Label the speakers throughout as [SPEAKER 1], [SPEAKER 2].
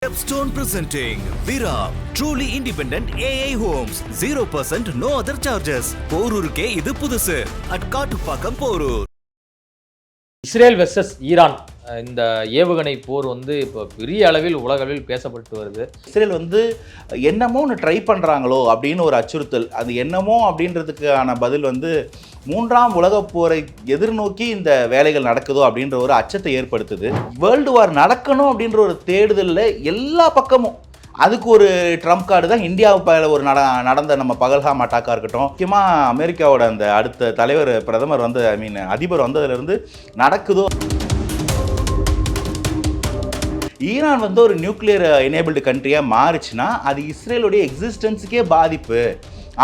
[SPEAKER 1] Stepstone presenting Vira, truly independent AI homes, 0% no other charges. போரூருக்கே இது புதுசு. at Kattupakkam Porur.
[SPEAKER 2] Israel versus Iran இந்த ஏவுகணை போர் வந்து இப்போ பெரிய அளவில் உலக அளவில் பேசப்பட்டு வருது.
[SPEAKER 3] இஸ்ரேல் வந்து என்னமோ ஒன்று ட்ரை பண்ணுறாங்களோ அப்படின்னு ஒரு அச்சுறுத்தல். அது என்னமோ அப்படின்றதுக்கான பதில் வந்து மூன்றாம் உலகப் போரை எதிர்நோக்கி இந்த வேலைகள் நடக்குதோ அப்படின்ற ஒரு அச்சத்தை ஏற்படுத்துது. வேர்ல்டு வார் நடக்கணும் அப்படின்ற ஒரு தேடுதலில் எல்லா பக்கமும் அதுக்கு ஒரு ட்ரம்ப் கார்டு தான் இந்தியாவுக்கு ஒரு நடந்த நம்ம பகல்காம் அட்டாக்காக இருக்கட்டும். முக்கியமாக அமெரிக்காவோட அந்த அடுத்த தலைவர் பிரதமர் வந்து அதிபர் வந்ததுலேருந்து நடக்குதோ. ஈரான் வந்து ஒரு நியூக்ளியர் எனேபிள்டு கண்ட்ரியாக மாறுச்சுன்னா அது இஸ்ரேலுடைய எக்ஸிஸ்டன்ஸுக்கே பாதிப்பு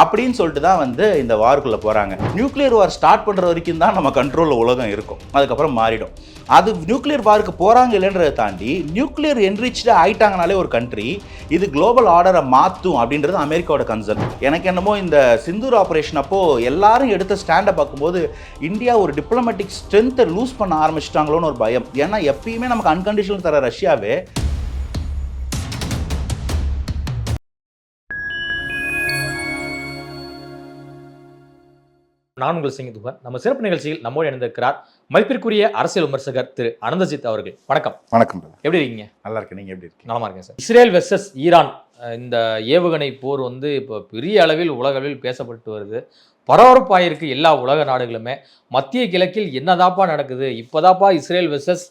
[SPEAKER 3] அப்படின்னு சொல்லிட்டு தான் வந்து இந்த வாருக்குள்ளே போகிறாங்க. நியூக்ளியர் வார் ஸ்டார்ட் பண்ணுற வரைக்கும் தான் நம்ம கண்ட்ரோலில் உலகம் இருக்கும், அதுக்கப்புறம் மாறிடும். அது நியூக்ளியர் வாருக்கு போகிறாங்க இல்லைன்றதை தாண்டி நியூக்ளியர் என்ரிச்டு ஆயிட்டாங்கனாலே ஒரு கண்ட்ரி இது குளோபல் ஆர்டரை மாற்றும் அப்படின்றது அமெரிக்காவோட கன்சர்ன். எனக்கு என்னமோ இந்த சிந்தூர் ஆப்ரேஷன் அப்போது எல்லாரும் எடுத்த ஸ்டாண்டை பார்க்கும்போது இந்தியா ஒரு டிப்ளமேட்டிக் ஸ்ட்ரென்த்தை லூஸ் பண்ண ஆரம்பிச்சிட்டாங்களோன்னு ஒரு பயம். ஏன்னா எப்பயுமே நமக்கு அன்கண்டிஷனல் தர ரஷ்யாவே
[SPEAKER 2] நான் உங்கள் சிங்கத்துவர். நம்ம சிறப்பு நிகழ்ச்சியில் நம்மோடு இணைந்திருக்கிறார் மதிப்பிற்குரிய அரசியல் விமர்சகர் திரு அனந்தஜித் அவர்கள். வணக்கம்.
[SPEAKER 3] வணக்கம்.
[SPEAKER 2] எப்படி இருக்கீங்க?
[SPEAKER 3] நல்லா இருக்கு. நீங்கள் எப்படி இருக்கீங்க?
[SPEAKER 2] நலமா இருக்கேன் சார். இஸ்ரேல் வெர்சஸ் ஈரான் இந்த ஏவுகணை போர் வந்து இப்போ பெரிய அளவில் உலக அளவில் பேசப்பட்டு வருது. பரபரப்பாயிருக்கு எல்லா உலக நாடுகளுமே. மத்திய கிழக்கில் என்னதாப்பா நடக்குது, இப்போதாப்பா இஸ்ரேல் வெர்சஸ்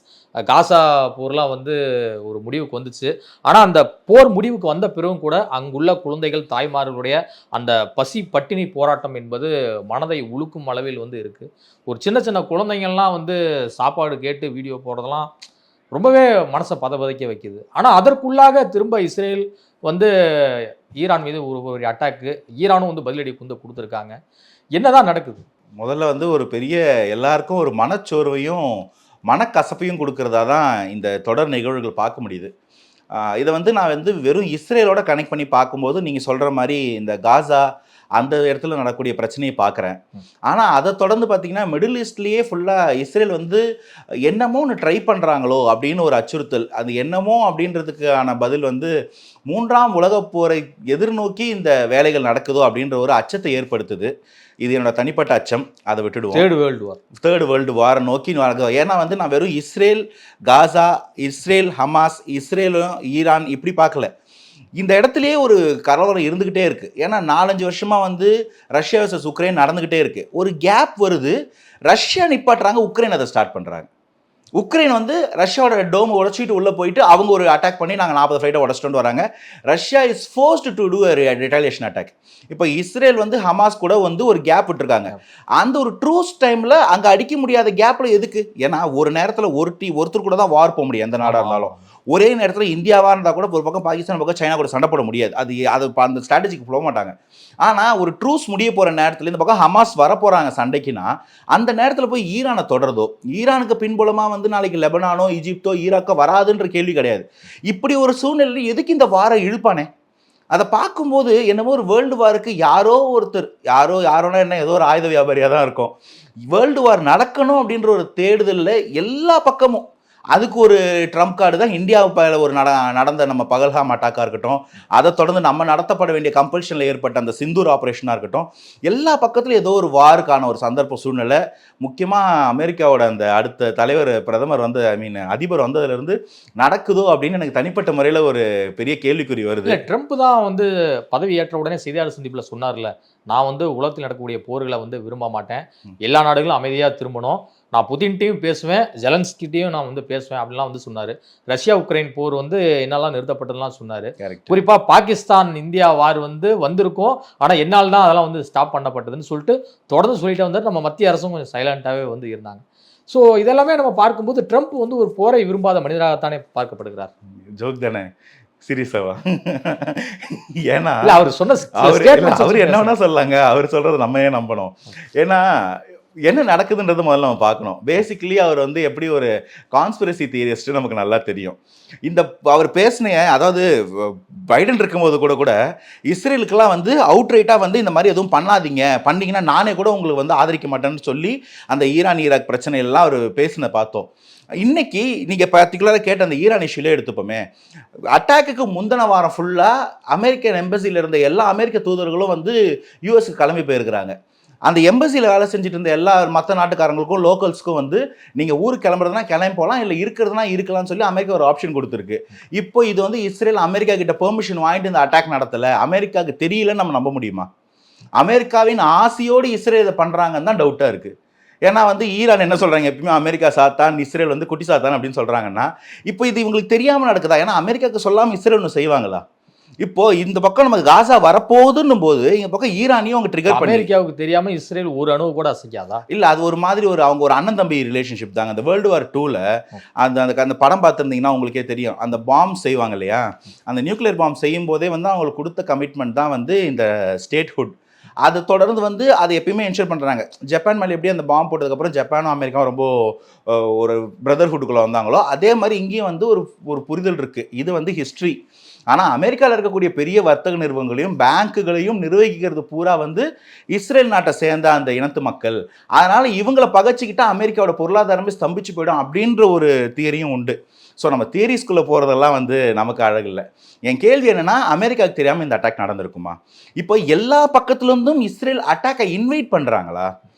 [SPEAKER 2] காசா போர்லாம் வந்து ஒரு முடிவுக்கு வந்துச்சு. ஆனால் அந்த போர் முடிவுக்கு வந்த பிறகும் கூட அங்குள்ள குழந்தைகள் தாய்மார்களுடைய அந்த பசி பட்டினி போராட்டம் என்பது மனதை உழுக்கும் அளவில் வந்து இருக்குது. ஒரு சின்ன சின்ன குழந்தைங்கள்லாம் வந்து சாப்பாடு கேட்டு வீடியோ போடுறதெல்லாம் ரொம்பவே மனசை பதபதைக்க வைக்குது. ஆனால் அதற்குள்ளாக திரும்ப இஸ்ரேல் வந்து ஈரான் மீது ஒரு அட்டாக்கு, ஈரானும் வந்து பதிலடி வந்து கொடுத்துருக்காங்க. என்னதான் நடக்குது?
[SPEAKER 3] முதல்ல வந்து ஒரு பெரிய எல்லாருக்கும் ஒரு மனச்சோர்வையும் மனக்கசப்பையும் கொடுக்கறதா தான் இந்த தொடர் நிகழ்வுகள் பார்க்க முடியுது. இதை வந்து நான் வந்து வெறும் இஸ்ரேலோட கனெக்ட் பண்ணி பார்க்கும்போது நீங்கள் சொல்கிற மாதிரி இந்த காசா அந்த இடத்துல நடக்கக்கூடிய பிரச்சனையை பார்க்குறேன். ஆனால் அதை தொடர்ந்து பார்த்தீங்கன்னா மிடில் ஈஸ்ட்லேயே ஃபுல்லாக இஸ்ரேல் வந்து என்னமோ ஒன்று ட்ரை பண்ணுறாங்களோ அப்படின்னு ஒரு அச்சுறுத்தல். அது என்னமோ அப்படின்றதுக்கான பதில் வந்து மூன்றாம் உலகப் போரை எதிர்நோக்கி இந்த வேலைகள் நடக்குதோ அப்படின்ற ஒரு அச்சத்தை ஏற்படுத்துது. இது என்னோட தனிப்பட்ட அச்சம், அதை விட்டுடுவோம். தேர்ட் வேர்ல்டு வாரை நோக்கி நடக்குது. ஏன்னா வந்து நான் வெறும் இஸ்ரேல் காசா, இஸ்ரேல் ஹமாஸ், இஸ்ரேலும் ஈரான் இப்படி பார்க்கல. இந்த இடத்துலையே ஒரு கலவரம் இருந்துக்கிட்டே இருக்குது. ஏன்னா 4-5 வருஷமாக வந்து ரஷ்யா வர்சஸ் உக்ரைன் நடந்துக்கிட்டே இருக்குது. ஒரு கேப் வருது, ரஷ்யா நிப்பாட்டுறாங்க, உக்ரைன் அதை ஸ்டார்ட் பண்ணுறாங்க. உக்ரைன் வந்து ரஷ்யாவோட டோம் உடச்சிட்டு உள்ளே போயிட்டு அவங்க ஒரு அட்டாக் பண்ணி நாங்கள் 40 ஃப்ளைட்டை உடச்சிட்டு வராங்க. Russia is forced to do retaliation attack. இப்போ இஸ்ரேல் வந்து ஹமாஸ் கூட வந்து ஒரு கேப் விட்டுருக்காங்க. அந்த ஒரு ட்ரூஸ் டைமில் அங்கே அடிக்க முடியாத கேப்பில் எதுக்கு? ஏன்னா ஒரு நேரத்தில் ஒருத்தர் கூட தான் வார் போக முடியும். எந்த நாடாக இருந்தாலும் ஒரே நேரத்தில் இந்தியாவாக இருந்தால் கூட ஒரு பக்கம் பாகிஸ்தான் பக்கம் சைனா கூட சண்டை போட முடியாது. அது அந்த ஸ்ட்ராட்டஜிக்கு போக மாட்டாங்க. ஆனால் ஒரு ட்ரூஸ் முடிய போகிற நேரத்தில் இந்த பக்கம் ஹமாஸ் வரப்போகிறாங்க சண்டைக்குன்னா அந்த நேரத்தில் போய் ஈரானை தொடர்றதோ, ஈரானுக்கு பின்புலமாக வந்து நாளைக்கு லெபனானோ ஈஜிப்தோ ஈராக்கோ வராதுன்ற கேள்வி கிடையாது. இப்படி ஒரு சூழ்நிலையில் எதுக்கு இந்த வாரை இழுப்பானே? அதை பார்க்கும்போது என்னமோ ஒரு வேர்ல்டு வாருக்கு யாரோனா என்ன, ஏதோ ஒரு ஆயுத வியாபாரியாக தான் இருக்கும். வேர்ல்டு வார் நடக்கணும் அப்படின்ற ஒரு தேடுதலில் எல்லா பக்கமும் அதுக்கு ஒரு ட்ரம்ப் கார்டு தான் இந்தியாவுக்கு ஒரு நடந்த நம்ம பகல்காம் அட்டாக்காக இருக்கட்டும், அதை தொடர்ந்து நம்ம நடத்தப்பட வேண்டிய கம்பல்ஷனில் ஏற்பட்ட அந்த சிந்தூர் ஆப்ரேஷனாக இருக்கட்டும், எல்லா பக்கத்துலையும் ஏதோ ஒரு வாருக்கான ஒரு சந்தர்ப்ப சூழ்நிலை. முக்கியமாக அமெரிக்காவோட அந்த அடுத்த தலைவர் பிரதமர் வந்து அதிபர் வந்ததுலேருந்து நடக்குதோ அப்படின்னு எனக்கு தனிப்பட்ட முறையில் ஒரு பெரிய கேள்விக்குறி வருது.
[SPEAKER 2] ட்ரம்ப் தான் வந்து பதவி ஏற்ற உடனே செய்தியாளர் சந்திப்பில் சொன்னார்ல, நான் வந்து உலகத்தில் நடக்கக்கூடிய போர்களை வந்து விரும்ப மாட்டேன், எல்லா நாடுகளும் அமைதியாக திரும்பணும், நான் புதின்ட்டையும் பேசுவேன், ஜெலன்ஸ்கிட்டையும் நான் வந்து பேசுவேன் அப்படின்லாம் வந்து சொன்னார். ரஷ்யா உக்ரைன் போர் வந்து என்னெல்லாம் நிறுத்தப்பட்டதுலாம் சொன்னார். குறிப்பாக பாகிஸ்தான் இந்தியா வார் வந்து வந்திருக்கும், ஆனால் என்னால் தான் அதெல்லாம் வந்து ஸ்டாப் பண்ணப்பட்டதுன்னு சொல்லிட்டு தொடர்ந்து சொல்லிட்டு வந்தார். நம்ம மத்திய அரசும் கொஞ்சம் சைலண்டாகவே வந்து இருந்தாங்க. ஸோ இதெல்லாமே நம்ம பார்க்கும்போது ட்ரம்ப் வந்து ஒரு போரை விரும்பாத மனிதராகத்தானே பார்க்கப்படுகிறார்.
[SPEAKER 3] ஜோக் தானே, சீரியஸாவா? ஏன்னா
[SPEAKER 2] அவர் சொன்ன
[SPEAKER 3] அவர் என்ன வேணா சொல்லாங்க, அவர் சொல்றதை நம்ம ஏன் நம்பணும்? ஏன்னா என்ன நடக்குதுன்றது முதல்ல நம்ம பார்க்கணும். பேசிக்கலி அவர் வந்து எப்படி ஒரு கான்ஸ்பிரசி தியரிஸ்ட் நமக்கு நல்லா தெரியும். அவர் பேசின, அதாவது பைடன் இருக்கும்போது கூட இஸ்ரேலுக்கெல்லாம் வந்து அவுட்ரைட்டாக வந்து இந்த மாதிரி எதுவும் பண்ணாதீங்க, பண்ணீங்கன்னா நானே கூட உங்களுக்கு வந்து ஆதரிக்க மாட்டேன்னு சொல்லி அந்த ஈரான் ஈராக் பிரச்சனையெல்லாம் அவர் பேசின பார்த்தோம். இன்னைக்கு நீங்கள் பர்டிகுலராக கேட்ட அந்த ஈரான் இஷ்யூலே எடுத்துப்போமே, அட்டாக்குக்கு முந்தின வாரம் ஃபுல்லாக அமெரிக்கன் எம்பசியில் இருந்த எல்லா அமெரிக்க தூதர்களும் வந்து யூஎஸ்க்கு கிளம்பி போயிருக்கிறாங்க. அந்த எம்பசியில் வேலை செஞ்சுட்டு இருந்த எல்லா மற்ற நாட்டுக்காரங்களுக்கும் லோக்கல்ஸ்க்கும் வந்து நீங்கள் ஊருக்கு கிளம்புறதுனா கிளம்பி போகலாம், இல்லை இருக்கிறதுனா இருக்கலாம்னு சொல்லி அமெரிக்கா ஒரு ஆப்ஷன் கொடுத்துருக்கு. இப்போ இது வந்து இஸ்ரேல் அமெரிக்கா கிட்ட பெர்மிஷன் வாங்கிட்டு இந்த அட்டாக் நடத்தலை, அமெரிக்காவுக்கு தெரியலன்னு நம்ம நம்ப முடியுமா? அமெரிக்காவின் ஆசையோடு இஸ்ரேல் இதை பண்ணுறாங்கன்னு தான் டவுட்டாக இருக்குது. ஏன்னா வந்து ஈரான் என்ன சொல்கிறாங்க, எப்பயுமே அமெரிக்கா சாத்தான், இஸ்ரேல் வந்து குட்டி சாத்தான் அப்படின்னு சொல்கிறாங்கன்னா, இப்போ இது இவங்களுக்கு தெரியாமல் நடக்குதா? ஏன்னா அமெரிக்காவுக்கு சொல்லாமல் இஸ்ரேல் ஒன்று செய்வாங்களா? இப்போ இந்த பக்கம் நமக்கு காசா வரப்போகுதுன்னும் போது இந்த பக்கம் ஈரானியும் அவங்க ட்ரிகர் பண்ணி,
[SPEAKER 2] அமெரிக்காவுக்கு தெரியாம இஸ்ரேல் ஒரு அணு கூட அசைக்காதா? இல்ல,
[SPEAKER 3] அது ஒரு மாதிரி அவங்க ஒரு அண்ணன் தம்பி ரிலேஷன்ஷிப் தாங்க. அந்த வேர்ல்டு வார் 2ல அந்த படம் பார்த்துருந்தீங்கன்னா உங்களுக்கே தெரியும். அந்த பாம்பு செய்வாங்க இல்லையா, அந்த நியூக்ளியர் பாம்பு செய்யும் போதே வந்து அவங்களுக்கு கொடுத்த கமிட்மெண்ட் தான் வந்து இந்த ஸ்டேட்ஹுட். அது தொடர்ந்து வந்து அதை எப்பயுமே என்ஷூர் பண்ணுறாங்க. ஜப்பான் மேலே எப்படி அந்த பாம்பு போட்டதுக்கப்புறம் ஜப்பானும் அமெரிக்காவும் ரொம்ப ஒரு பிரதர்ஹுட்டுக்குள்ளே வந்தாங்களோ, அதே மாதிரி இங்கேயும் வந்து ஒரு புரிதல் இருக்குது. இது வந்து ஹிஸ்ட்ரி. ஆனால் அமெரிக்காவில் இருக்கக்கூடிய பெரிய வர்த்தக நிறுவனங்களையும் பேங்க்குகளையும் நிர்வகிக்கிறது பூரா வந்து இஸ்ரேல் நாட்டை சேர்ந்த அந்த இனத்து மக்கள். அதனால் இவங்களை பகைச்சிக்கிட்டால் அமெரிக்காவோட பொருளாதாரமே ஸ்தம்பிச்சு போயிடும் அப்படின்ற ஒரு தியரியும் உண்டு. ஸோ நம்ம தியரிஸ்குள்ளே போகிறதெல்லாம் வந்து நமக்கு அழகில்லை. என் கேள்வி என்னென்னா, அமெரிக்காவுக்கு தெரியாமல் இந்த அட்டாக் நடந்திருக்குமா? இப்போ எல்லா பக்கத்துலேருந்தும் இஸ்ரேல் அட்டாக்கை இன்வைட் பண்ணுறாங்களா?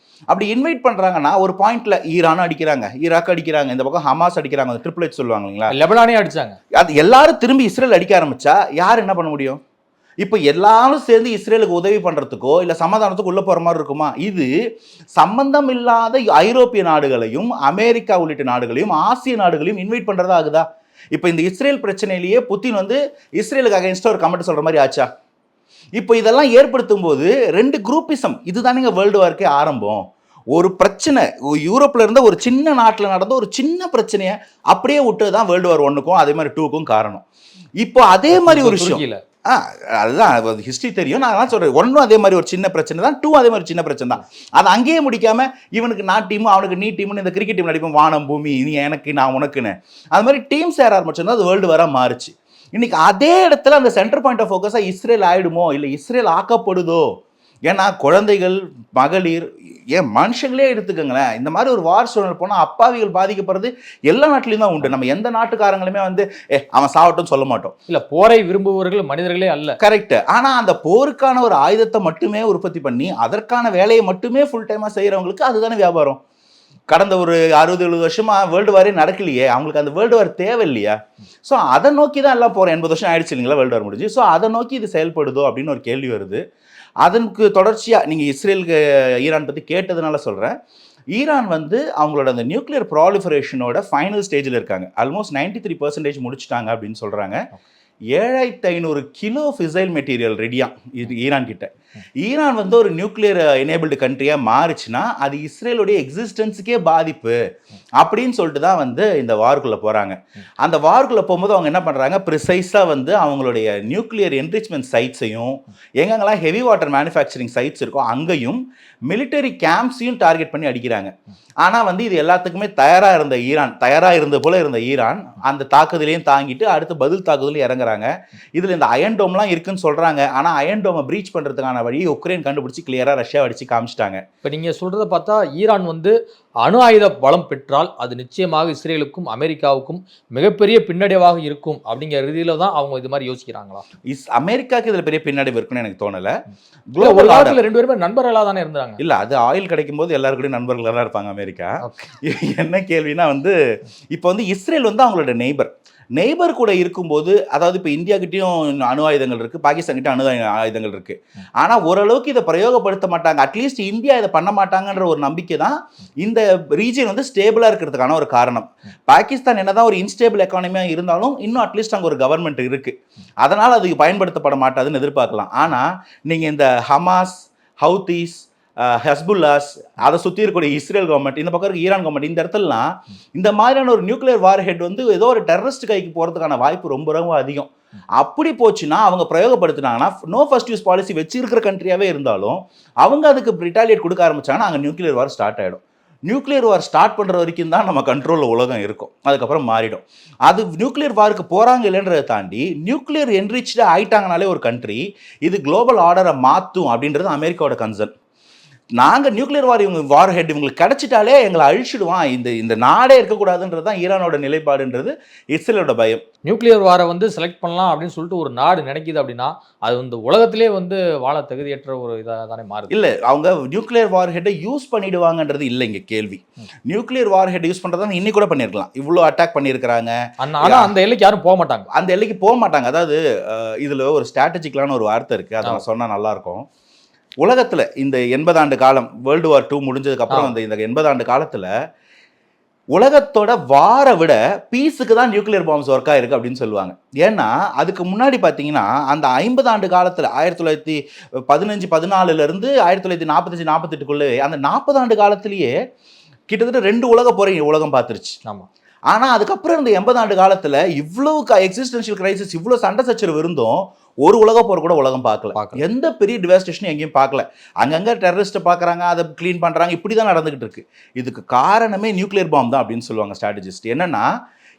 [SPEAKER 3] அப்படி இன்வைட் பண்ணுறாங்கன்னா ஒரு பாயிண்ட்ல ஈரானும் அடிக்கிறாங்க, ஈராக் அடிக்கிறாங்க, இந்த பக்கம் ஹமாஸ் அடிக்கிறாங்க, ட்ரிபிள் எச் சொல்லுவாங்க இல்லைங்களா,
[SPEAKER 2] லெபனானே அடிச்சாங்க.
[SPEAKER 3] அது எல்லாரும் திரும்பி இஸ்ரேல் அடிக்க ஆரம்பிச்சா யார் என்ன பண்ண முடியும்? இப்போ எல்லாரும் சேர்ந்து இஸ்ரேலுக்கு உதவி பண்ணுறதுக்கோ இல்லை சமாதானத்துக்கு உள்ளே போகிற மாதிரி இருக்குமா? இது சம்பந்தம் இல்லாத ஐரோப்பிய நாடுகளையும் அமெரிக்கா உள்ளிட்ட நாடுகளையும் ஆசிய நாடுகளையும் இன்வைட் பண்ணுறதா ஆகுதா? இப்போ இந்த இஸ்ரேல் பிரச்சனையிலேயே புத்தின் வந்து இஸ்ரேலுக்கு அகைன்ஸ்டாக ஒரு கமெண்ட் சொல்கிற மாதிரி ஆச்சா? இப்போ இதெல்லாம் ஏற்படுத்தும் போது ரெண்டு குரூப்பிசம், இதுதானுங்க வேர்ல்டு வார்க்கே ஆரம்பம். ஒரு பிரச்சனை யூரோப்பில் இருந்த ஒரு சின்ன நாட்டில் நடந்த ஒரு சின்ன பிரச்சனையை அப்படியே விட்டு தான் வேர்ல்டு வார் 1க்கும் அதே மாதிரி 2க்கும் காரணம். இப்போ அதே மாதிரி ஒரு விஷயம், அதுதான் ஹிஸ்ட்ரி தெரியும். நான் அதான் சொல்கிறேன், 1 அதே மாதிரி ஒரு சின்ன பிரச்சனை தான், 2 அதே மாதிரி சின்ன பிரச்சனை தான். அது அங்கேயே முடிக்காமல் இவனுக்கு நான் டீமு அவனுக்கு நீ டீம்னு இந்த கிரிக்கெட் டீம் நடிப்போம், வானம் பூமி நீ எனக்கு நான் உனக்குன்னு. அது மாதிரி டீம் சேர ஆரம்பிச்சோன்னா அது வேர்ல்டு வாராக மாறுச்சு. இன்னைக்கு அதே இடத்துல அந்த சென்டர் பாயிண்ட் ஆஃப் ஃபோக்கஸாக இஸ்ரேல் ஆயிடுமோ இல்லை இஸ்ரேல் ஆக்கப்படுதோ? ஏன்னா குழந்தைகள், மகளிர், ஏன் மனுஷங்களே எடுத்துக்கோங்களேன், இந்த மாதிரி ஒரு வார் சூழல் போனால் அப்பாவிகள் பாதிக்கப்படுறது எல்லா நாட்டிலையும் தான் உண்டு. நம்ம எந்த நாட்டுக்காரங்களுமே வந்து அவன் சாவட்டும் சொல்ல மாட்டோம்.
[SPEAKER 2] இல்லை, போரை விரும்புபவர்கள் மனிதர்களே அல்ல.
[SPEAKER 3] கரெக்ட். ஆனால் அந்த போருக்கான ஒரு ஆயுதத்தை மட்டுமே உற்பத்தி பண்ணி அதற்கான வேலையை மட்டுமே ஃபுல் டைமாக செய்கிறவங்களுக்கு அதுதானே வியாபாரம். கடந்த ஒரு 60-70 வருஷமாக வேர்ல்டு வாரே நடக்கலையே, அவங்களுக்கு அந்த வேர்ல்டு வார் தேவை இல்லையா? ஸோ அதை நோக்கி தான் எல்லாம் போகிறோம். 80 வருஷம் ஆயிடுச்சு இல்லைங்களா வேர்ல்டு வார் முடிஞ்சு. ஸோ அதை நோக்கி இது செயல்படுதோ அப்படின்னு ஒரு கேள்வி வருது. அதற்கு தொடர்ச்சியாக நீங்கள் இஸ்ரேலுக்கு ஈரான் பற்றி கேட்டதுனால சொல்கிறேன். ஈரான் வந்து அவங்களோட அந்த நியூக்ளியர் ப்ராலிஃபரேஷனோட ஃபைனல் ஸ்டேஜில் இருக்காங்க. ஆல்மோஸ்ட் 93% முடிச்சுட்டாங்க அப்படின்னு சொல்கிறாங்க. 7500 கிலோ ஃபிசைல் மெட்டீரியல் ரெடியாக ஈரான் கிட்ட. ஈரான் வந்து ஒரு நியூக்ளியர் எனேபிள்டு கண்ட்ரியாக மாறுச்சுன்னா அது இஸ்ரேலுடைய எக்ஸிஸ்டன்ஸுக்கே பாதிப்பு அப்படின்னு சொல்லிட்டு தான் வந்து இந்த வார்க்குள்ளே போகிறாங்க. அந்த வார்க்குள்ளே போகும்போது அவங்க என்ன பண்ணுறாங்க, ப்ரிசைஸாக வந்து அவங்களுடைய நியூக்ளியர் என்ரிச்மெண்ட் சைட்ஸையும் எங்கெங்கெல்லாம் ஹெவி வாட்டர் மேனுஃபேக்சரிங் சைட்ஸ் இருக்கோ அங்கேயும் மிலிட்டரி கேம்ப்ஸையும் டார்கெட் பண்ணி அடிக்கிறாங்க. ஆனால் வந்து இது எல்லாத்துக்குமே தயாராக இருந்த போல இருந்த ஈரான் அந்த தாக்குதலையும் தாங்கிட்டு அடுத்து பதில் தாக்குதலையும் இறங்குறாங்க. இதில் இந்த அயன் டோம்லாம் இருக்குன்னு சொல்கிறாங்க. ஆனால் அயன் டோமை ப்ரீச் பண்ணுறதுக்கான வழி உக்ரைன் கண்டுபிடிச்சி கிளியராக ரஷ்யா அடித்து காமிச்சிட்டாங்க.
[SPEAKER 2] இப்போ நீங்கள் சொல்கிறத பார்த்தா ஈரான் வந்து அணு ஆயுத பலம் பெற்றால் அது நிச்சயமாக இஸ்ரேலுக்கும் அமெரிக்காவுக்கும் மிகப்பெரிய பின்னடைவாக இருக்கும் அப்படிங்கிற ரீதியில் தான் அவங்க இது மாதிரி யோசிக்கிறாங்களா?
[SPEAKER 3] அமெரிக்காவுக்கு இதில் பெரிய பின்னடைவு இருக்குன்னு எனக்கு தோணலை.
[SPEAKER 2] குளோபல் ஆர்டரில் 2 பேருமே நண்பர்களாக தானே இருந்தாங்க.
[SPEAKER 3] இல்லை, அது ஆயில் கிடைக்கும் போது எல்லாருக்கூடயும் நண்பர்களாக தான் இருப்பாங்க அமெரிக்கா. என்ன கேள்வினா வந்து இப்போ வந்து இஸ்ரேல் வந்து அவங்களோட நெய்பர் கூட இருக்கும்போது, அதாவது இப்போ இந்தியா கிட்டேயும் அணு ஆயுதங்கள் இருக்குது, பாகிஸ்தான் கிட்ட அணு ஆயுதங்கள் இருக்குது. ஆனால் ஓரளவுக்கு இதை பிரயோகப்படுத்த மாட்டாங்க, அட்லீஸ்ட் இந்தியா இதை பண்ண மாட்டாங்கன்ற ஒரு நம்பிக்கை தான் இந்த ரீஜன் வந்து ஸ்டேபிளாக இருக்கிறதுக்கான ஒரு காரணம். பாகிஸ்தான் என்னதான் ஒரு இன்ஸ்டேபிள் எக்கானமியாக இருந்தாலும் இன்னும் அட்லீஸ்ட் அங்கே ஒரு கவர்மெண்ட் இருக்குது, அதனால் அது பயன்படுத்தப்பட மாட்டாதுன்னு எதிர்பார்க்கலாம். ஆனால் நீங்கள் இந்த ஹமாஸ், ஹவுதீஸ், ஹஸ்புல்லாஸ், அதை சுற்றி இருக்கக்கூடிய இஸ்ரேல் கவர்மெண்ட், இந்த பக்கம் இருக்க ஈரான் கவர்மெண்ட், இந்த இடத்துலலாம் இந்த மாதிரியான ஒரு நியூக்ளியர் வார் ஹெட் வந்து ஏதோ ஒரு டெரரிஸ்ட் கைக்கு போகிறதுக்கான வாய்ப்பு ரொம்ப ரொம்ப அதிகம். அப்படி போச்சுன்னா அவங்க பிரயோகப்படுத்தினாங்கன்னா நோ ஃபர்ஸ்ட் யூஸ் பாலிசி வச்சிருக்கிற கண்ட்ரியாகவே இருந்தாலும் அவங்க அதுக்கு ரிட்டாலியேட் கொடுக்க ஆரம்பிச்சாங்கன்னா அங்கே நியூக்ளியர் வார் ஸ்டார்ட் ஆகிடும். நியூக்ளியர் வார் ஸ்டார்ட் பண்ணுற வரைக்கும் தான் நம்ம கண்ட்ரோலில் உலகம் இருக்கும், அதுக்கப்புறம் மாறிடும். அது நியூக்ளியர் வாருக்கு போகிறாங்க இல்லைன்றதை தாண்டி நியூக்ளியர் என்ரிச்டு ஆயிட்டாங்கனாலே ஒரு கண்ட்ரி இது குளோபல் ஆர்டரை மாற்றும் அப்படின்றது அமெரிக்காவோட கன்சர்ன். நாங்கள் நியூக்ளியர் வார் வார் ஹெட் இவங்களுக்கு கிடைச்சிட்டாலே எங்களை அழிச்சிடுவான், இந்த நாடே இருக்கக்கூடாதுன்றது தான் ஈரானோட நிலைப்பாடுன்றது இஸ்ரேலோட பயம்.
[SPEAKER 2] நியூக்ளியர் வாரை வந்து செலக்ட் பண்ணலாம் அப்படின்னு சொல்லிட்டு ஒரு நாடு நினைக்குது அப்படின்னா அது வந்து உலகத்திலே வந்து வாழ தகுதியற்ற ஒரு இதாக தானே மாறுது.
[SPEAKER 3] இல்லை, அவங்க நியூக்ளியர் வார் ஹெட்டை யூஸ் பண்ணிடுவாங்கன்றது இல்லை இங்கே கேள்வி. நியூக்ளியர் வார் ஹெட் யூஸ் பண்ணுறதா இன்னி கூட பண்ணியிருக்கலாம், இவ்வளோ அட்டாக் பண்ணியிருக்கிறாங்க.
[SPEAKER 2] ஆனால் அந்த எல்லைக்கு யாரும் போக மாட்டாங்க,
[SPEAKER 3] அந்த எல்லைக்கு போக மாட்டாங்க. அதாவது இதில் ஒரு ஸ்ட்ராட்டஜிக்கலான ஒரு வார்த்தை இருக்குது, அதை நான் சொன்னால் நல்லாயிருக்கும். உலகத்தில் இந்த 80 ஆண்டு காலம், வேர்ல்டு வார் 2 முடிஞ்சதுக்கப்புறம் இந்த 80 ஆண்டு காலத்தில் உலகத்தோட வாரை விட பீஸுக்கு தான் நியூக்ளியர் பாம்ஸ் ஒர்க் ஆயிருக்கு அப்படின்னு சொல்லுவாங்க. ஏன்னா அதுக்கு முன்னாடி பார்த்தீங்கன்னா அந்த 50 ஆண்டு காலத்தில் 1915-14 1945-48 அந்த 40 ஆண்டு காலத்திலேயே கிட்டத்தட்ட 2 உலக போரை உலகம் பார்த்துருச்சு.
[SPEAKER 2] ஆமாம்.
[SPEAKER 3] ஆனால் அதுக்கப்புறம் இந்த 80 ஆண்டு காலத்தில் இவ்வளோ எக்ஸிஸ்டென்ஷியல் கிரைசிஸ், இவ்வளோ சண்டை சச்சரவு இருந்தும் ஒரு உலக போர் கூட உலகம் பார்க்கல. எந்த பெரிய டிவாஸ்டேஷனும் எங்கேயும் பார்க்கல. அங்கங்கே டெரரிஸ்ட்டை பார்க்குறாங்க, அதை க்ளீன் பண்ணுறாங்க, இப்படி தான் நடந்துகிட்டு இருக்கு. இதுக்கு காரணமே நியூக்ளியர் பாம் தான் அப்படின்னு சொல்லுவாங்க ஸ்ட்ராட்டஜிஸ்ட். என்னன்னா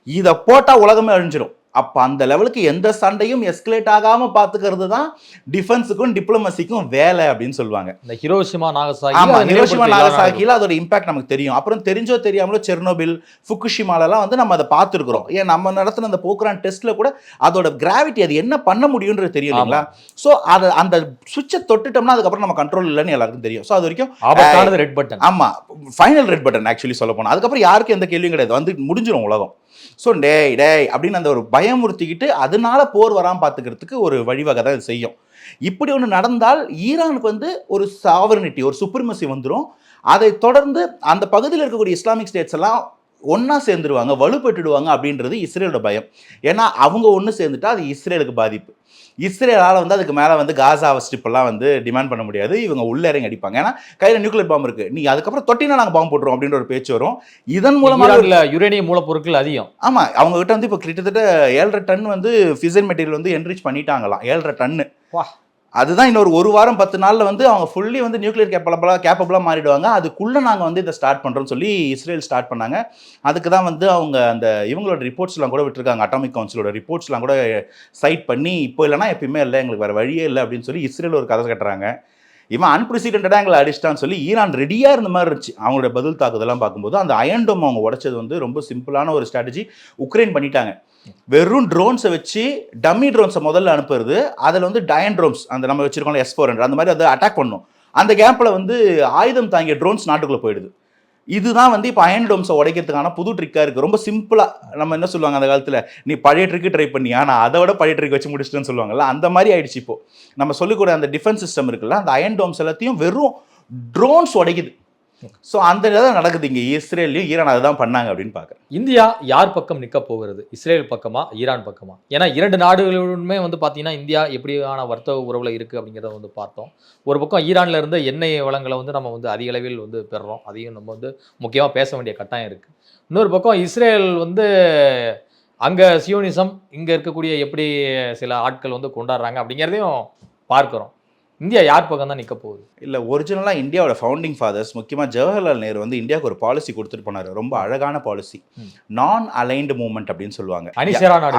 [SPEAKER 3] இதை போட்டால் உலகமே அழிஞ்சிடும். அப்போ அந்த லெவலுக்கு எந்த சண்டையும் எஸ்கலேட் ஆகாமல் பார்த்துக்கிறது தான் டிஃபென்ஸுக்கும் டிப்ளமசிக்கும் வேலை அப்படின்னு சொல்லுவாங்க.
[SPEAKER 2] இந்த ஹிரோஷிமா நாகசாகி,
[SPEAKER 3] ஹிரோஷிமா நாகசாகியில் அதோட இம்பாக்ட் நமக்கு தெரியும். அப்புறம் தெரிஞ்சோ தெரியாமலோ செர்னோபில், ஃபுகுஷிமாலெல்லாம் வந்து நம்ம அதை பார்த்துருக்குறோம். ஏன் நம்ம நடத்தின அந்த போக்ரான் டெஸ்ட்டில் கூட அதோட கிராவிட்டி, அது என்ன பண்ண முடியுன்றது தெரியும் இல்லைங்களா? ஸோ அதை அந்த சுவிட்சை தொட்டுட்டோம்னா அதுக்கப்புறம் நம்ம கண்ட்ரோல் இல்லைன்னு எல்லாருக்கும் தெரியும். ஸோ அது வரைக்கும்
[SPEAKER 2] ஆபத்தானது ரெட் பட்டன்.
[SPEAKER 3] ஆமாம், ஃபைனல் ரெட் பட்டன் ஆக்சுவலி சொல்ல போனால். அதுக்கப்புறம் யாருக்கும் எந்த கேள்வியும் கிடையாது, வந்து முடிஞ்சிடும் உலகம். ஸோ டேய் அப்படின்னு அந்த ஒரு பயமுறுத்திக்கிட்டு அதனால போர் வராமல் பார்த்துக்கிறதுக்கு ஒரு வழிவகை தான் இது செய்யும். இப்படி ஒன்று நடந்தால் ஈரானுக்கு வந்து ஒரு சாவரனிட்டி, ஒரு சுப்ரிமசி வந்துடும். அதை தொடர்ந்து அந்த பகுதியில் இருக்கக்கூடிய இஸ்லாமிக் ஸ்டேட்ஸ் எல்லாம் ஒன்றா சேர்ந்துருவாங்க, வலுப்பட்டுடுவாங்க அப்படின்றது இஸ்ரேலோட பயம். ஏன்னா அவங்க ஒன்று சேர்ந்துட்டா அது இஸ்ரேலுக்கு பாதிப்பு. இஸ்ரேலால் வந்து அதுக்கு மேலே வந்து காசா ஸ்ட்ரிப்பெல்லாம் வந்து டிமாண்ட் பண்ண முடியாது, இவங்க உள்ள இறங்கி அடிப்பாங்க. ஏன்னா கையில் நியூக்ளியர் பாம்பு இருக்குது, நீ அதுக்கப்புறம் தொட்டினா நாங்கள் பாம்பு போட்டுருவோம் அப்படின்ற ஒரு பேச்சு வரும். இதன் மூலமாக
[SPEAKER 2] யுரேனியம் மூலப்பொருட்கள் அதிகம்.
[SPEAKER 3] ஆமாம், அவங்க கிட்ட வந்து இப்போ கிட்டத்தட்ட 7.5 டன் வந்து ஃபிசன் மெட்டீரியல் வந்து என்ரிச் பண்ணிட்டாங்களாம். 7.5 டன்னு. அதுதான் இன்னொரு 1 வாரம் 10 நாளில் வந்து அவங்க ஃபுல்லி வந்து நியூக்ளியர் கேப்பபிளாக மாறிடுவாங்க. அதுக்குள்ளே நாங்கள் வந்து இதை ஸ்டார்ட் பண்ணுறோம்னு சொல்லி இஸ்ரேல் ஸ்டார்ட் பண்ணாங்க. அதுக்கு தான் வந்து அவங்க அந்த இவங்களோட ரிப்போர்ட்ஸ்லாம் கூட விட்டுருக்காங்க, அட்டாமிக் கவுன்சிலோட ரிப்போர்ட்ஸ்லாம் கூட சைட் பண்ணி இப்போ இல்லைனா எப்பயுமே இல்லை, எங்களுக்கு வேறு வழியே இல்லை அப்படின்னு சொல்லி இஸ்ரேல் ஒரு கதை கட்டுறாங்க. இவன் அன்பிரசிடென்டாக எங்களை அடிச்சிட்டான்னு சொல்லி ஈரான் ரெடியாக இருந்த மாதிரி இருந்துச்சு. அவங்களோட பதில் தாக்குதெல்லாம் பார்க்கும்போது அந்த அயன் டோம் அவங்க உடைச்சது வந்து ரொம்ப சிம்பிளான ஒரு ஸ்ட்ராட்டஜி உக்ரைன் பண்ணிட்டாங்க. வெறும் ட்ரோன்ஸை வச்சு டம்மி ட்ரோன்ஸை முதல்ல அனுப்புறது, அதில் வந்து டயன் ட்ரோன்ஸ் அந்த நம்ம வச்சிருக்கோம் S-400 அந்த மாதிரி அதை அட்டாக் பண்ணும். அந்த கேப்பில் வந்து ஆயுதம் தாங்கிய ட்ரோன்ஸ் நாட்டுக்குள்ளே போயிடுது. இதுதான் வந்து இப்போ அயன் டோம்ஸை உடைக்கிறதுக்கான புது ட்ரிக்காக இருக்குது. ரொம்ப சிம்பிளாக நம்ம என்ன சொல்லுவாங்க அந்த காலத்தில், நீ பழைய ட்ரிக்கு ட்ரை பண்ணி ஆனால் அதை விட பழைய ட்ரிக் வச்சு முடிச்சிட்டுன்னு சொல்லுவாங்கல்ல, அந்த மாதிரி ஆயிடுச்சு. இப்போது நம்ம சொல்லிக்கூட அந்த டிஃபென்ஸ் சிஸ்டம் இருக்குல்ல, அந்த அயன் டோம்ஸ் எல்லாத்தையும் வெறும் ட்ரோன்ஸ் உடைக்குது. ஸோ அந்த இதான் நடக்குது இங்கே இஸ்ரேலையும். ஈரான் அதை தான் பண்ணாங்க அப்படின்னு பார்க்குறேன்.
[SPEAKER 2] இந்தியா யார் பக்கம் நிற்க போகிறது, இஸ்ரேல் பக்கமா ஈரான் பக்கமா? ஏன்னா 2 நாடுகளுமே வந்து பார்த்தீங்கன்னா இந்தியா எப்படியான வர்த்தக உறவில் இருக்குது அப்படிங்கிறத வந்து பார்த்தோம். ஒரு பக்கம் ஈரானில் இருந்து எண்ணெய் வளங்களை வந்து நம்ம வந்து அதிக அளவில் வந்து பெறுறோம், அதையும் நம்ம வந்து முக்கியமாக பேச வேண்டிய கட்டாயம் இருக்குது. இன்னொரு பக்கம் இஸ்ரேல் வந்து அங்கே சியோனிசம், இங்கே இருக்கக்கூடிய எப்படி சில ஆட்கள் வந்து கொண்டாடுறாங்க அப்படிங்கிறதையும் பார்க்குறோம். இந்தியா யார் பக்கம் தான் நிற்க போகுது?
[SPEAKER 3] இல்லை, ஒரிஜினலாக இந்தியாவோட ஃபவுண்டிங் ஃபாதர்ஸ் முக்கியமாக ஜவஹர்லால் நேரு வந்து இந்தியாவுக்கு ஒரு பாலிசி கொடுத்துட்டு போனார். ரொம்ப அழகான பாலிசி, நான் அலைன்டு மூவ்மெண்ட் அப்படின்னு சொல்லுவாங்க.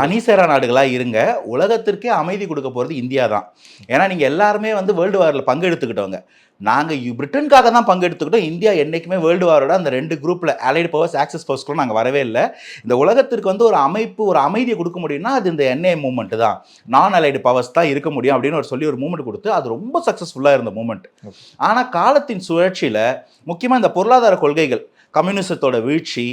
[SPEAKER 3] அணிசேரா நாடுகளாக இருங்க, உலகத்திற்கே அமைதி கொடுக்க போகிறது இந்தியா தான். ஏன்னா நீங்கள் எல்லாருமே வந்து வேர்ல்டு வாரில் பங்கெடுத்துக்கிட்டவங்க. நாங்கள் பிரிட்டனுக்காக தான் பங்கெடுத்துக்கிட்டோம். இந்தியா என்றைக்குமே வேர்ல்டு வாரோட அந்த 2 குரூப்பில் அலைடு பவர்ஸ் ஆக்சஸ் பவர்ஸ்க்குள்ள நாங்கள் வரவே இல்லை. இந்த உலகத்திற்கு வந்து ஒரு அமைப்பு, ஒரு அமைதியை கொடுக்க முடியும்னா அது இந்த என்ஏ மூவ்மெண்ட் தான், நான் அலைடு பவர்ஸ் தான் இருக்க முடியும் அப்படின்னு ஒரு மூவ்மெண்ட் கொடுத்து அது ரொம்ப சக்ஸஸ்ஃபுல்லாக இருந்த மூவ்மெண்ட். ஆனால் காலத்தின் சுழற்சியில் முக்கியமாக இந்த பொருளாதார கொள்கைகள், கம்யூனிசத்தோட வீழ்ச்சி,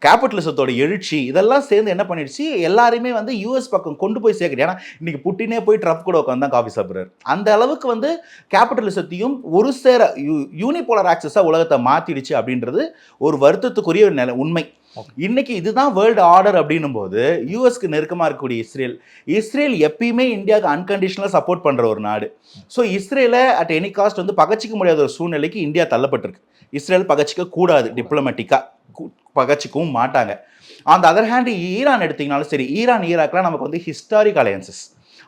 [SPEAKER 3] கேபிட்டலிசத்தோட எழுச்சி, இதெல்லாம் சேர்ந்து என்ன பண்ணிடுச்சு, எல்லாருமே வந்து யூஎஸ் பக்கம் கொண்டு போய் சேர்க்குது. ஏன்னா இன்னைக்கு புட்டினே போய் ட்ரம்ப் கூட உட்காந்து தான் காஃபி சாப்பிட்றாரு. அந்த அளவுக்கு வந்து கேபிட்டலிசத்தையும் ஒரு சேர யூனிபோலர் ஆக்சஸாக உலகத்தை மாற்றிடுச்சு அப்படின்றது ஒரு வருத்தத்துக்குரிய ஒரு உண்மை. இன்னைக்கு இதுதான் வேர்ல்டு ஆர்டர் அப்படின்னும் போது யூஎஸ்க்கு நெருக்கமாக இருக்கக்கூடிய இஸ்ரேல் எப்பயுமே இந்தியாவுக்கு அன்கண்டிஷனலாக சப்போர்ட் பண்ணுற ஒரு நாடு. ஸோ இஸ்ரேலை அட் எனி காஸ்ட் வந்து பகச்சிக்க முடியாத ஒரு சூழ்நிலைக்கு இந்தியா தள்ளப்பட்டிருக்கு. இஸ்ரேல் பகச்சிக்க கூடாது, டிப்ளமேட்டிக்காக பகச்சிக்கவும் மாட்டாங்க. On the other hand Iran எடுத்திங்கனாலும் சரி, ஈரான் ஈராக்லாம் நமக்கு வந்து ஹிஸ்டாரிக் அலையன்சஸ்.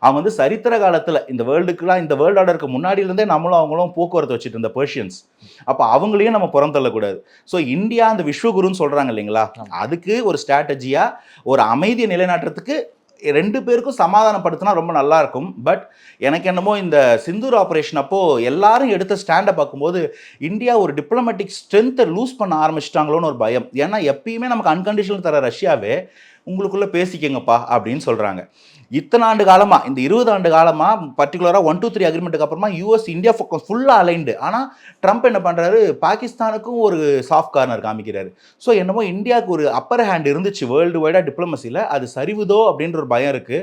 [SPEAKER 3] அவங்க வந்து சரித்திர காலத்தில் இந்த வேர்ல்டு ஆர்டருக்கு முன்னாடியிலேருந்தே நம்மளும் அவங்களும் போக்குவரத்து வச்சுட்டு இருந்த பெர்ஷியன்ஸ். அப்போ அவங்களையும் நம்ம புறந்தள்ளக்கூடாது. ஸோ இந்தியா அந்த விஸ்வகுருன்னு சொல்கிறாங்க இல்லைங்களா, அதுக்கு ஒரு ஸ்ட்ராட்டஜியாக ஒரு அமைதியை நிலைநாட்டுறதுக்கு 2 பேருக்கும் சமாதானப்படுத்தினா ரொம்ப நல்லா இருக்கும். பட் எனக்கு என்னமோ இந்த சிந்தூர் ஆப்ரேஷன் அப்போ எல்லாரும் எடுத்த ஸ்டாண்டை பார்க்கும்போது இந்தியா ஒரு டிப்ளமேட்டிக் ஸ்ட்ரென்த்தை லூஸ் பண்ண ஆரம்பிச்சிட்டாங்களோன்னு ஒரு பயம். ஏன்னா எப்பயுமே நமக்கு அன்கண்டிஷனல் தர ரஷ்யாவே உங்களுக்குள்ளே பேசிக்கங்கப்பா அப்படின்னு சொல்கிறாங்க. இத்தனை ஆண்டு காலமாக, இந்த 20 ஆண்டு காலமாக, பர்டிகுலராக 1-2-3 அக்ரிமெண்ட்டுக்கு அப்புறமா யூஎஸ் இந்தியா ஃபுல்லாக அலைன்டு. ஆனால் ட்ரம்ப் என்ன பண்ணுறாரு, பாகிஸ்தானுக்கும் ஒரு சாஃப்ட் கார்னர் காமிக்கிறாரு. ஸோ என்னமோ இந்தியாவுக்கு ஒரு அப்பர் ஹேண்ட் இருந்துச்சு வேர்ல்டு வைடாக டிப்ளமசியில், அது சரிவுதோ அப்படின்ற ஒரு பயம் இருக்குது.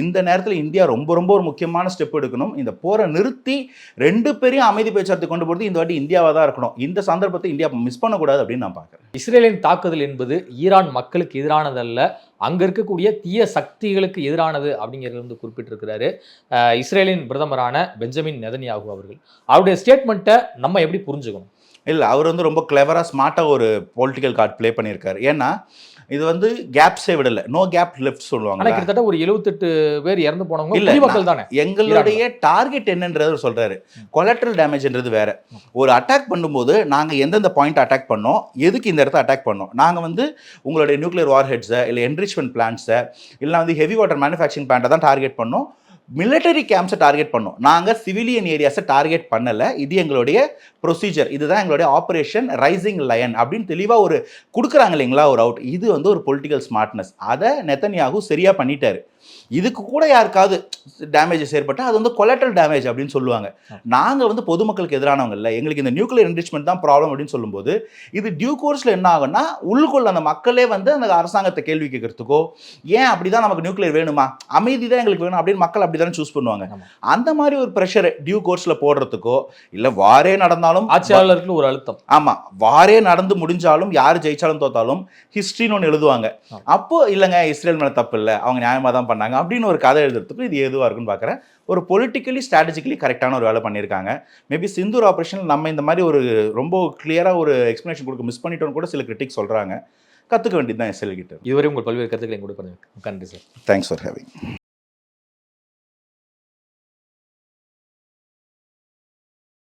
[SPEAKER 3] இந்த நேரத்தில் இந்தியா ரொம்ப ரொம்ப ஒரு முக்கியமான ஸ்டெப் எடுக்கணும். இந்த போரை நிறுத்தி 2 பேரையும் அமைதி பேச்சுவார்த்தை கொண்டு போகிறது இந்த வாட்டி இந்தியாவாக தான் இருக்கணும். இந்த சந்தர்ப்பத்தை இந்தியா மிஸ் பண்ணக்கூடாது அப்படின்னு நான் பார்க்குறேன்.
[SPEAKER 2] இஸ்ரேலின் தாக்குதல் என்பது ஈரான் மக்களுக்கு எதிரானதல்ல, அங்கே இருக்கக்கூடிய தீய சக்திகளுக்கு எதிரானது அப்படிங்கிறது வந்து குறிப்பிட்டிருக்கிறாரு இஸ்ரேலின் பிரதமரான பெஞ்சமின் நெதன்யாகு அவர்கள். அவருடைய ஸ்டேட்மெண்ட்டை நம்ம எப்படி புரிஞ்சுக்கணும்?
[SPEAKER 3] இல்லை, அவர் வந்து ரொம்ப கிளவராக ஸ்மார்ட்டாக ஒரு பொலிட்டிக்கல் கார்டு ப்ளே பண்ணியிருக்காரு. ஏன்னா இது வந்து கேப்ஸே விடலை, நோ கேப் லெஃப்ட் சொல்லுவாங்க.
[SPEAKER 2] கிட்டத்தட்ட ஒரு 78 பேர் இறந்து போனவங்க இல்லை மக்கள் தானே.
[SPEAKER 3] எங்களுடைய டார்கெட் என்னன்றது சொல்றாரு. கொலாட்ரல் டேமேஜ்ன்றது வேற. ஒரு அட்டாக் பண்ணும்போது நாங்கள் எந்தெந்த பாயிண்ட் அட்டாக் பண்ணோம், எதுக்கு இந்த இடத்த அட்டாக் பண்ணோம், நாங்கள் வந்து உங்களுடைய நியூக்ளியர் வார் ஹெட்ஸை இல்லை என்ரிச்மெண்ட் பிளான்ட்ஸை இல்லை வந்து ஹெவி வாட்டர் மேனுஃபேக்சரிங் பிளான்ட்டை தான் டார்கெட் பண்ணோம். மிலிட்டரி கேம்ப்ஸை டார்கெட் பண்ணோம். நாங்கள் சிவிலியன் ஏரியாஸை டார்கெட் பண்ணலை. இது எங்களுடைய ப்ரொசீஜர், இதுதான் எங்களுடைய ஆப்ரேஷன் ரைசிங் லயன் அப்படின்னு தெளிவாக ஒரு கொடுக்குறாங்க இல்லைங்களா ஒரு அவுட். இது வந்து ஒரு பொலிட்டிக்கல் ஸ்மார்ட்னஸ். அதை நெதன்யாகு சரியாக பண்ணிட்டாரு. இதுக்கு கூட யாருக்காவது டேமேஜஸ் ஏற்பட்டால் அது வந்து கொலாட்ரல் டேமேஜ் அப்படின்னு சொல்லுவாங்க. நாங்கள் வந்து பொதுமக்களுக்கு எதிரானவங்க இல்லை, எங்களுக்கு இந்த நியூக்ளியர் என்ரிச்மெண்ட் தான் ப்ராப்ளம் அப்படின்னு சொல்லும்போது இது டியூ கோர்ஸில் என்ன ஆகும்னா உள்ளுக்குள்ள அந்த மக்களே வந்து அந்த அரசாங்கத்தை கேள்வி கேட்கறதுக்கோ, ஏன் அப்படி தான் நமக்கு நியூக்ளியர் வேணுமா, அமைதி தான் எங்களுக்கு வேணும் அப்படின்னு மக்கள் அப்படி தானே சூஸ் பண்ணுவாங்க. அந்த மாதிரி ஒரு ப்ரெஷர் டியூ கோர்ஸில் போடுறதுக்கோ, இல்லை வாரே நடந்தாலும்
[SPEAKER 2] ஆட்சியாளருக்கு ஒரு அழுத்தம்.
[SPEAKER 3] ஆமாம், வாரே நடந்து முடிஞ்சாலும் யார் ஜெயிச்சாலும் தோத்தாலும் ஹிஸ்ட்ரின்னு ஒன்று எழுதுவாங்க. அப்போ இல்லைங்க இஸ்ரேல் மேலே தப்பு இல்லை, அவங்க நியாயமாக தான் பண்ணாங்க அப்படின்னு ஒரு கதை எழுதுறதுக்கு இது எதுவாக இருக்குன்னு பார்க்குறேன். ஒரு பொலிட்டிக்கலி ஸ்ட்ராட்டஜிக்கலி கரெக்டான ஒரு வேலை பண்ணியிருக்காங்க. மேபி சிந்தூர் ஆப்ரேஷன் நம்ம இந்த மாதிரி ஒரு ரொம்ப கிளியராக ஒரு எக்ஸ்ப்ளனேஷன் கொடுக்க மிஸ் பண்ணிட்டோன்னு கூட சில கிரிட்டிக்ஸ் சொல்கிறாங்க. கற்றுக்க வேண்டியது தான் இஸ்ரேல் கிட்ட.
[SPEAKER 2] இதுவரை உங்கள் பல்வேறு கருத்துக்களை கொடுப்பது நன்றி சார்.
[SPEAKER 3] Thanks for having.